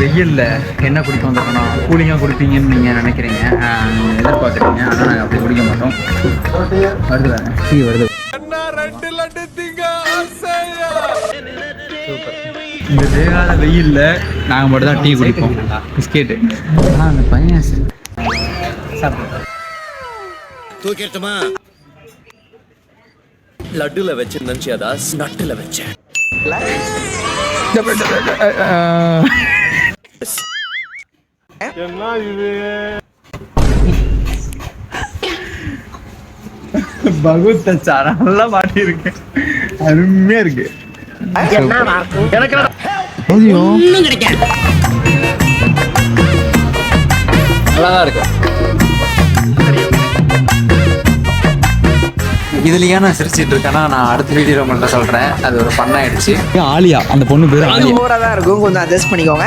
வெயில்ல என்ன குடிக்க வந்திருக்கோம்னா கூலிங்காக குடிப்பீங்கன்னு நீங்கள் நினைக்கிறீங்க, எதிர்பார்க்குறீங்க. ஆனால் நாங்கள் அப்படி குடிக்க மாட்டோம். வருது வேறு டீ வருது. இந்த தேகாத வெயில்ல நாங்கள் மட்டும் தான் டீ குடிப்போம். பிஸ்கெட்டு. ஆனால் அந்த பையன் தூக்கிட்டுமா லட்டுல வச்சு நினைச்சியாதா நட்டுல வச்சேன். என்ன இது பகுத்தச்சா நல்லா பாட்டி இருக்கு, அருமையா இருக்கு. எனக்கு நல்லாதான் இருக்கு. இதுலயே நான் சிரிச்சிட்டு இருக்கேன்னா நான் அடுத்த வீடியோ மட்டும் சொல்றேன். அது ஒரு பண்ணாயிடுச்சு. ஆலியா, அந்த பொண்ணு பேரு ஆலியா. ஓவரா தான் இருக்கும், கொஞ்சம் அட்ஜஸ்ட் பண்ணிக்கோங்க.